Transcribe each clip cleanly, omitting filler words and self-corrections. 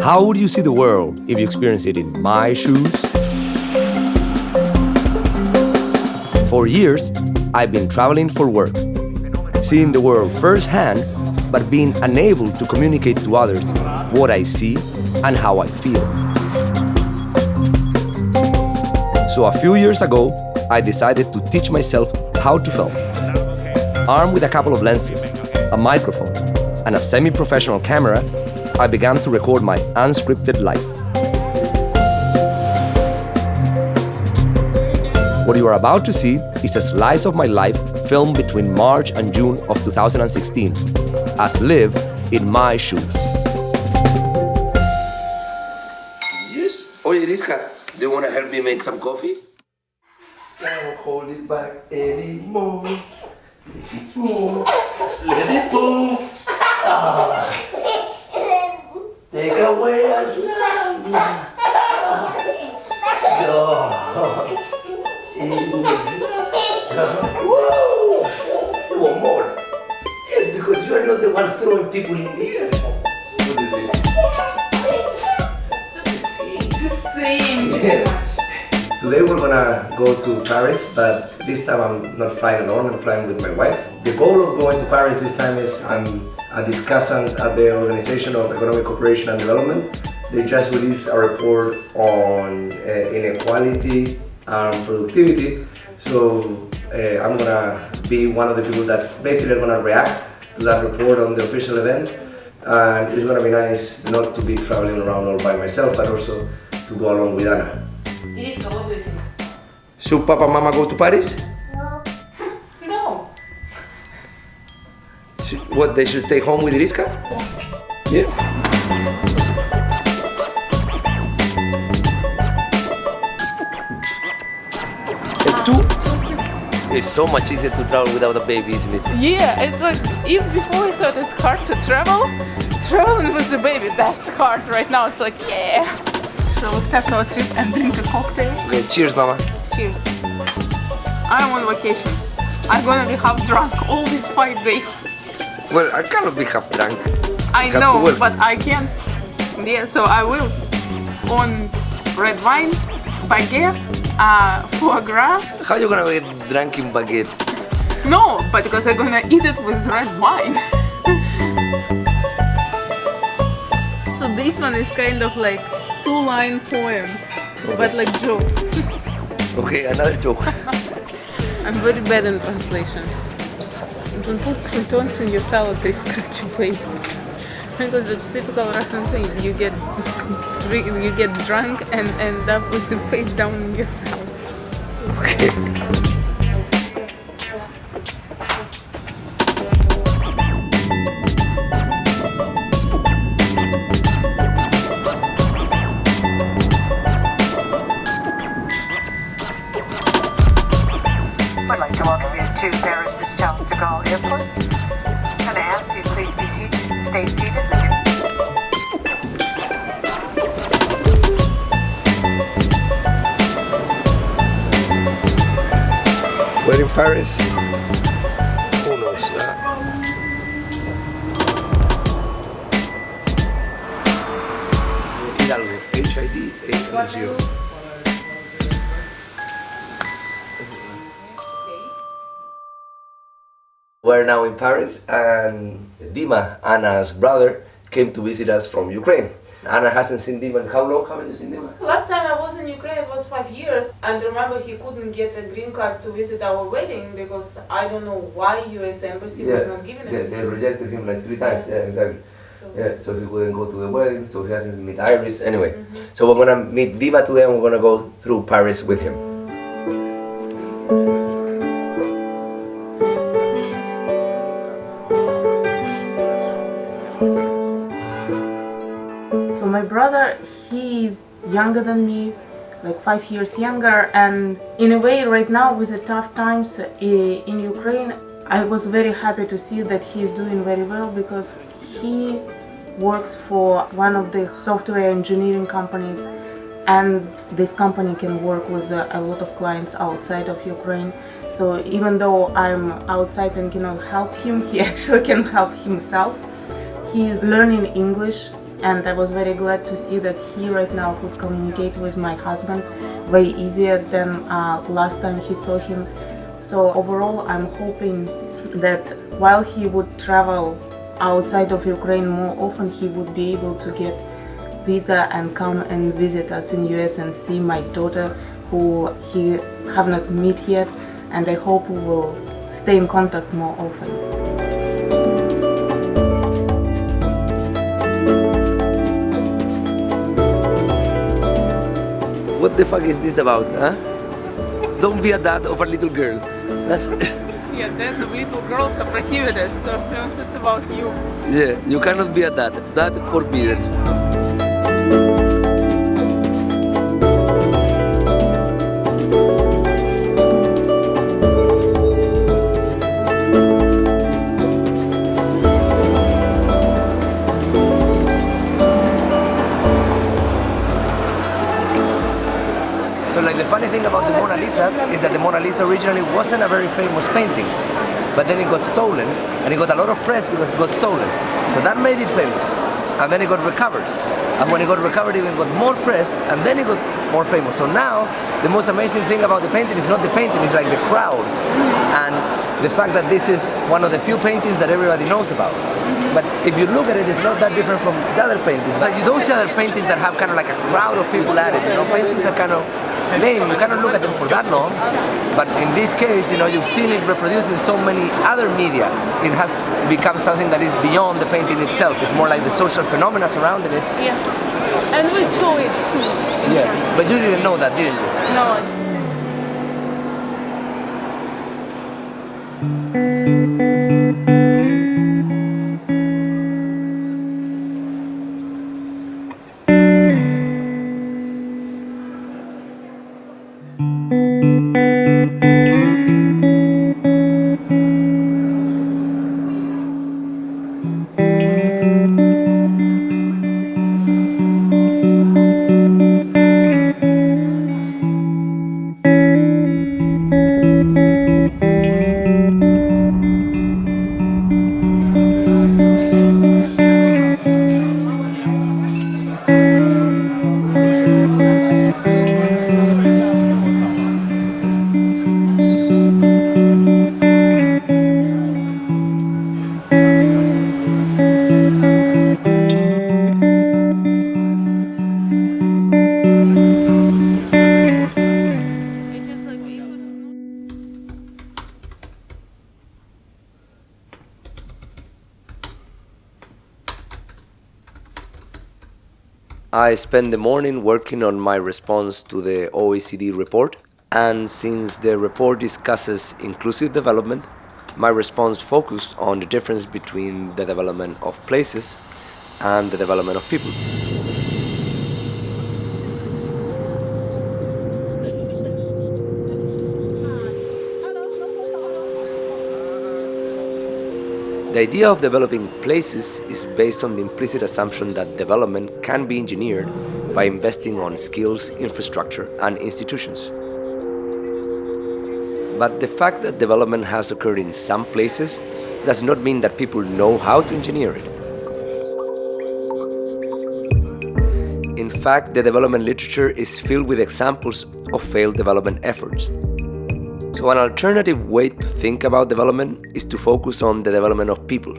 How would you see the world if you experienced it in my shoes? For years, I've been traveling for work, seeing the world firsthand, but being unable to communicate to others what I see and how I feel. So a few years ago, I decided to teach myself how to film. Armed with a couple of lenses, a microphone, and a semi-professional camera, I began to record my unscripted life. What you are about to see is a slice of my life filmed between March and June of 2016, as lived in my shoes. Yes. Oye, Rizka, do you want to help me make some coffee? Can't hold it back anymore. Let it go. Let it go. Ah. Take away a slam. Woo! You want more? Yes, because you are not the one throwing people in the air. What is it? The same. Yeah. Today we're gonna go to Paris, but this time I'm not flying alone, I'm flying with my wife. The goal of going to Paris this time is I'm a discussant at the Organization of Economic Cooperation and Development. They just released a report on inequality and productivity. So I'm gonna be one of the people that basically are gonna react to that report on the official event. And it's gonna be nice not to be traveling around all by myself, but also to go along with Anna. Iriska, what do you think? Should Papa and Mama go to Paris? No. What, they should stay home with Rizka? Yeah. And two? It's so much easier to travel without a baby, isn't it? Yeah, it's like, even before I thought it's hard to traveling with a baby, that's hard. Right now it's like, yeah. So we'll start our trip and drink a cocktail. Okay, cheers, Mama. Cheers. I'm on vacation. I'm gonna be half drunk all these 5 days. Well, I cannot be half drunk. I Have know, to work. but I can. Yeah, so I will. On red wine, baguette, foie gras. How you gonna get drunk in baguette? No, but because I'm gonna eat it with red wine. So this one is kind of like 2-line poems, but like joke. Okay, another joke. I'm very bad in translation. Don't put croutons in your salad, they scratch your face. Because it's typical Russian thing. You get drunk and end up with your face down in your salad. Okay. I'd like to welcome you to Paris' Charles de Gaulle Airport. And I ask you please be seated, stay seated. We're in Paris. Who knows? Hidalgo, Hidalgo. We're now in Paris, and Dima, Anna's brother, came to visit us from Ukraine. Anna hasn't seen Dima. How long haven't you seen Dima? Last time I was in Ukraine, it was 5 years, and remember he couldn't get a green card to visit our wedding because I don't know why US Embassy was not giving us. They rejected him like 3 times. Yeah, exactly. So he couldn't go to the wedding, so he hasn't met Iris. Anyway, so we're gonna meet Dima today, and we're gonna go through Paris with him. So my brother, he's younger than me, like 5 years younger, and in a way right now with the tough times in Ukraine, I was very happy to see that he's doing very well because he works for one of the software engineering companies and this company can work with a lot of clients outside of Ukraine. So even though I'm outside and cannot help him, he actually can help himself. He is learning English, and I was very glad to see that he right now could communicate with my husband way easier than last time he saw him. So overall, I'm hoping that while he would travel outside of Ukraine more often, he would be able to get visa and come and visit us in US and see my daughter, who he have not met yet, and I hope we will stay in contact more often. What the fuck is this about, huh? Don't be a dad of a little girl. That's Yeah, dads of little girls are prohibited, so it's about you. yeah, you cannot be a dad. Dad forbidden. So like the funny thing about the Mona Lisa is that the Mona Lisa originally wasn't a very famous painting, but then it got stolen, and it got a lot of press because it got stolen. So that made it famous, and then it got recovered. And when it got recovered, it even got more press, and then it got more famous. So now, the most amazing thing about the painting is not the painting, it's like the crowd. And the fact that this is one of the few paintings that everybody knows about. But if you look at it, it's not that different from the other paintings. But you don't see other paintings that have kind of like a crowd of people at it. You know, paintings are kind of lame. You cannot look at them for that long. But in this case, you know, you've seen it reproduced in so many other media. It has become something that is beyond the painting itself. It's more like the social phenomena surrounding it. Yeah, and we saw it too. Yes. But you didn't know that, didn't you? No. I spent the morning working on my response to the OECD report, and since the report discusses inclusive development, my response focused on the difference between the development of places and the development of people. The idea of developing places is based on the implicit assumption that development can be engineered by investing on skills, infrastructure, and institutions. But the fact that development has occurred in some places does not mean that people know how to engineer it. In fact, the development literature is filled with examples of failed development efforts. So an alternative way to think about development is to focus on the development of people.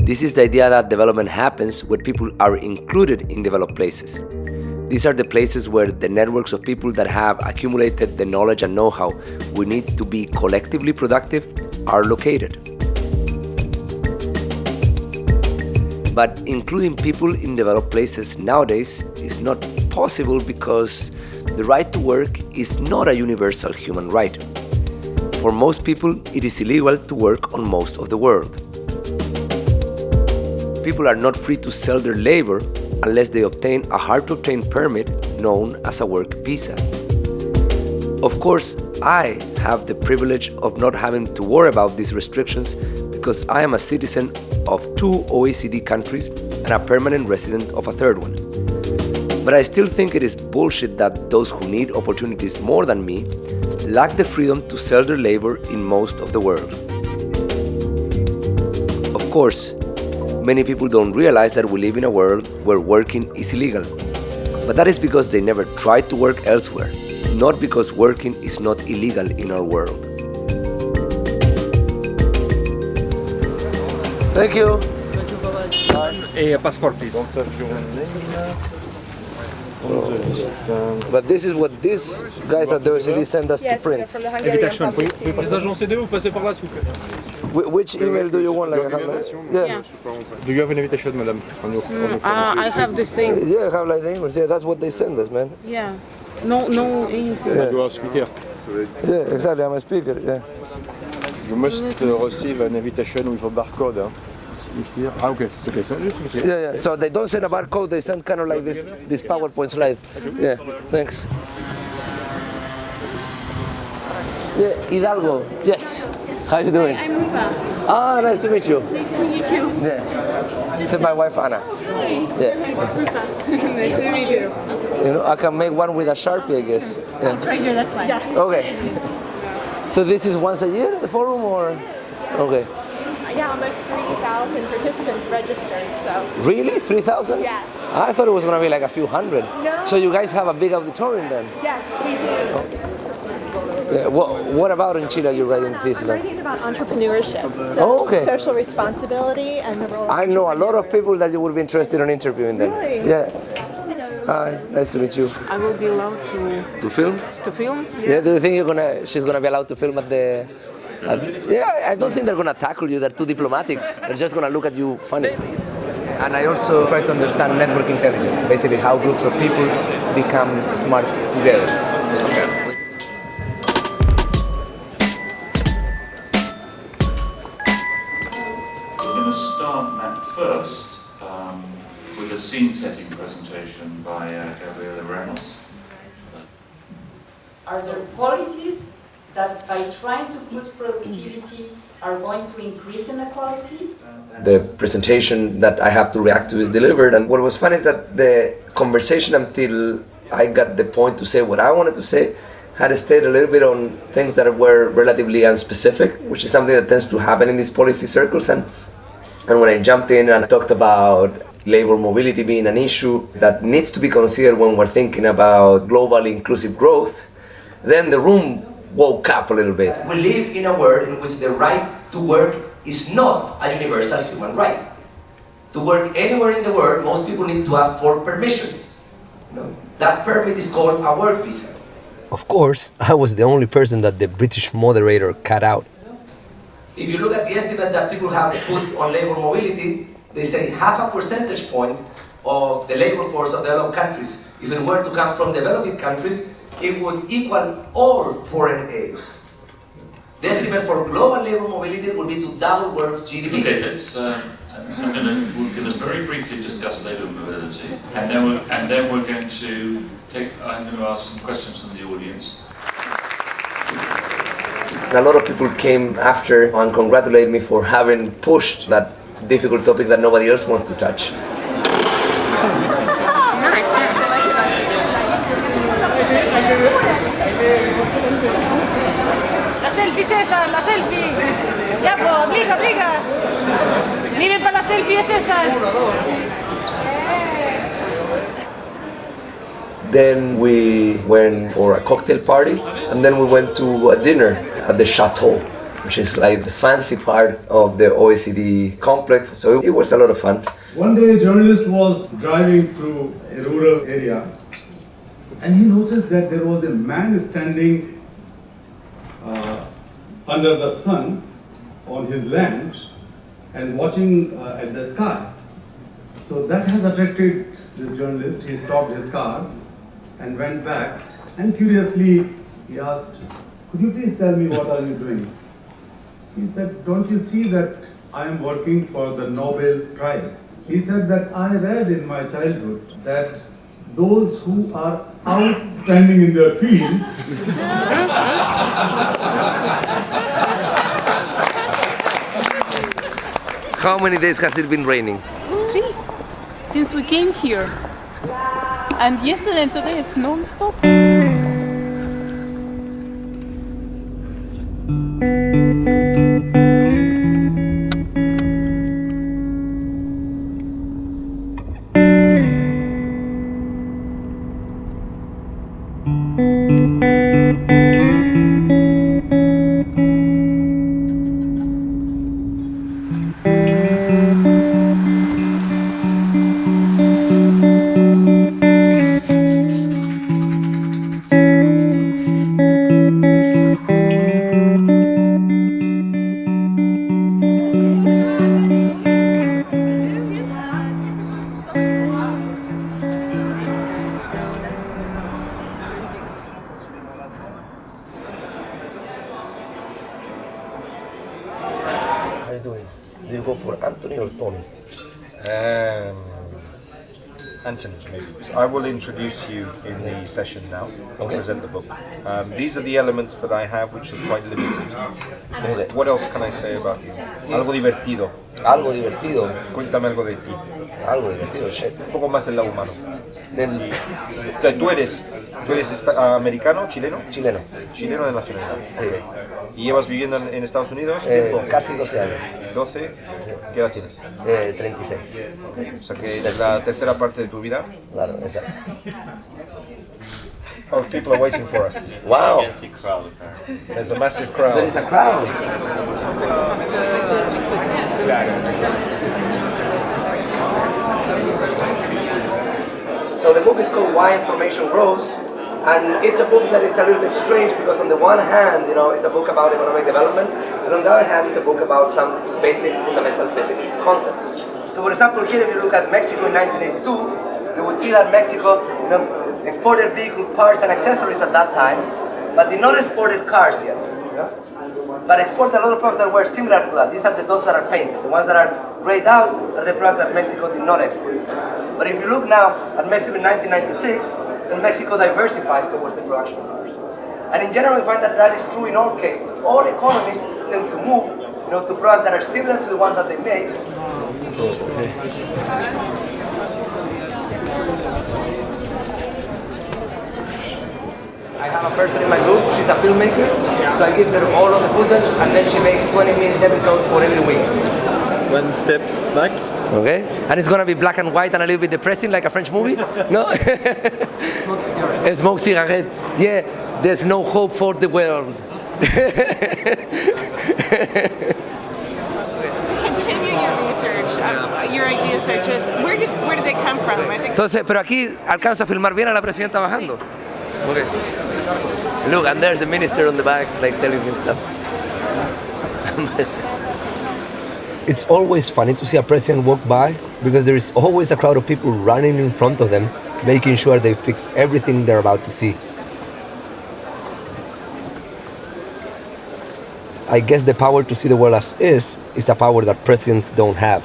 This is the idea that development happens when people are included in developed places. These are the places where the networks of people that have accumulated the knowledge and know-how we need to be collectively productive are located. But including people in developed places nowadays is not possible because the right to work is not a universal human right. For most people, it is illegal to work on most of the world. People are not free to sell their labor unless they obtain a hard-to-obtain permit known as a work visa. Of course, I have the privilege of not having to worry about these restrictions because I am a citizen of 2 OECD countries and a permanent resident of a third one. But I still think it is bullshit that those who need opportunities more than me lack the freedom to sell their labor in most of the world. Of course, many people don't realize that we live in a world where working is illegal. But that is because they never tried to work elsewhere, not because working is not illegal in our world. Thank you. A passport, please. But this is what these guys at the OECD send us to print. from the Hungarian Invitation. public. Les agents CD, vous passez par là, s'il vous plaît. Which email do you want? Like, yeah. Do you have an invitation, madame? I have the same. Yeah, I have like the emails. Yeah, that's what they send us, man. Yeah. No anything. You are speaker. Yeah, exactly. I'm a speaker. Yeah. You must receive an invitation with a barcode. Huh? Ici. Ah, okay. Okay. So, Yeah. So they don't send a barcode. They send kind of like this PowerPoint slide. Yeah. Thanks. Yeah, Hidalgo. Yes. How you doing? I'm Luba. Ah, nice to meet you. Nice to meet you too. Yeah. This is my wife Anna. Yeah. Nice to meet you. You know, I can make one with a Sharpie, I guess. Yeah. It's right here, that's fine. Yeah. Okay. So this is once a year, the forum, or? Okay. Yeah, almost 3,000 participants registered, so. Really? 3,000? Yeah. I thought it was gonna be like a few hundred. No. So you guys have a big auditorium then? Yes, we do. Yeah. What about in Chile are you writing thesis I'm on? writing about entrepreneurship. So Oh, okay. Social responsibility and the role of I know a lot of entrepreneurs. people that you would be interested in interviewing them. Really? Yeah. Hello. Hi, nice to meet you. I will be allowed To film? to film. Yeah. Do you think she's gonna be allowed to film at the? Yeah, I don't think they're gonna tackle you. They're too diplomatic. They're just gonna look at you funny. And I also try to understand network intelligence, basically how groups of people become smart together. We're going to start at first with a scene-setting presentation by Gabriela Ramos. Are there policies that by trying to boost productivity are going to increase inequality? The presentation that I have to react to is delivered, and what was fun is that the conversation until I got the point to say what I wanted to say had stayed a little bit on things that were relatively unspecific, which is something that tends to happen in these policy circles. And when I jumped in and talked about labor mobility being an issue that needs to be considered when we're thinking about globally inclusive growth, then the room woke up a little bit. We live in a world in which the right to work is not a universal human right. To work anywhere in the world, most people need to ask for permission. That permit is called a work visa. Of course, I was the only person that the British moderator cut out. If you look at the estimates that people have put on labor mobility, they say 0.5 percentage point of the labor force of developed countries, if it were to come from developing countries, it would equal all foreign aid. The estimate for global labor mobility would be to double world's GDP. Okay, we're going to very briefly discuss labour mobility, and then we're going to I'm going to ask some questions from the audience. A lot of people came after and congratulated me for having pushed that difficult topic that nobody else wants to touch. La selfie, Cesar, la selfie. Ya, pues, aplica. Miren para la selfie, Cesar. Then we went for a cocktail party, and then we went to a dinner at the Chateau, which is like the fancy part of the OECD complex. So it was a lot of fun. One day a journalist was driving through a rural area and he noticed that there was a man standing under the sun on his land and watching at the sky. So that has attracted this journalist. He stopped his car and went back, and curiously he asked, "Could you please tell me what are you doing?" He said, "Don't you see that I am working for the Nobel Prize?" He said that I read in my childhood that those who are outstanding in their field How many days has it been raining? 3 since we came here. And yesterday and today it's non-stop. How you doing? Do you go for Anthony or Tony? Anthony, maybe. So I will introduce you in the session now. I'll present the book. These are the elements that I have, which are quite limited. Okay. What else can I say about you? Algo divertido. Algo divertido. Cuéntame algo de ti. Algo divertido, shit. Un poco más del lado humano. Then, O sea, ¿tú eres americano, chileno? Chileno. Chileno de nacionalidad. Sí. ¿Y llevas viviendo en Estados Unidos? ¿Tiempo? Casi 12 años. 12. ¿Qué edad tienes? 36. O sea que es la tercera parte de tu vida. Claro, exacto. Oh, people are waiting for us. Wow. There's a massive crowd. There is a crowd. So the book is called Why Information Grows, and it's a book that it's a little bit strange because on the one hand, it's a book about economic development, and on the other hand, it's a book about some basic fundamental physics concepts. So for example, here if you look at Mexico in 1982, you would see that Mexico, exported vehicle parts and accessories at that time, but did not exported cars yet. But exported a lot of products that were similar to that. These are the dots that are painted. The ones that are grayed out are the products that Mexico did not export. But if you look now at Mexico in 1996, then Mexico diversifies towards the production of cars. And in general, we find that that is true in all cases. All economies tend to move to products that are similar to the ones that they make. I have a person in my group, she's a filmmaker, so I give her all of the footage and then she makes 20-minute episodes for every week. One step back. Okay? And it's gonna be black and white and a little bit depressing like a French movie? No? Smoke cigarette. Smoke cigarette. Yeah, there's no hope for the world. Continue your research. Your ideas are just, where did they come from? Entonces, pero aquí alcanzo a filmar bien a la presidenta bajando. Okay. Look, and there's the minister on the back, like telling him stuff. It's always funny to see a president walk by because there is always a crowd of people running in front of them, making sure they fix everything they're about to see. I guess the power to see the world as is a power that presidents don't have.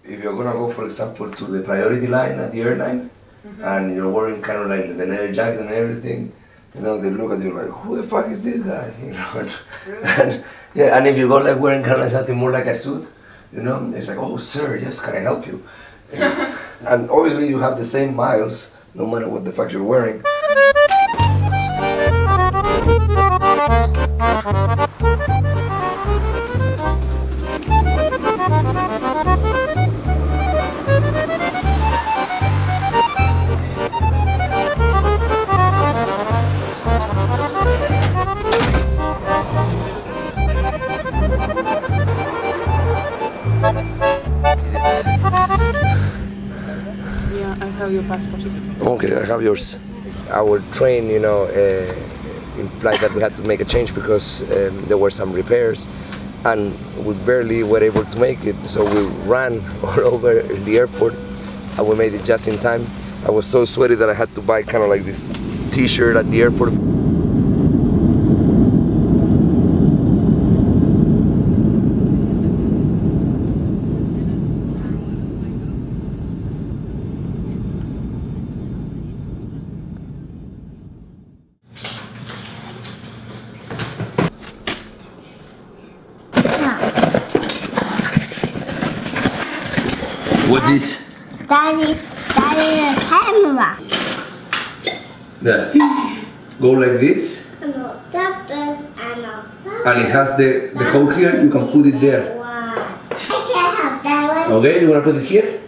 If you're gonna go, for example, to the priority line at the airline, and you're wearing kind of like the leather jacket and everything, they look at you like, who the fuck is this guy? And if you go like wearing kind of like something more like a suit, it's like, oh sir, yes, can I help you? And obviously you have the same miles, no matter what the fuck you're wearing. Yeah, I have your passport. Okay, I have yours. Our train, implied that we had to make a change because there were some repairs and we barely were able to make it. So we ran all over the airport and we made it just in time. I was so sweaty that I had to buy kind of like this t-shirt at the airport. What's this? That is a camera. There. Go like this. No, that is And it has the hole here, you can put it there. Wow. I can have that one. Okay, you wanna put it here?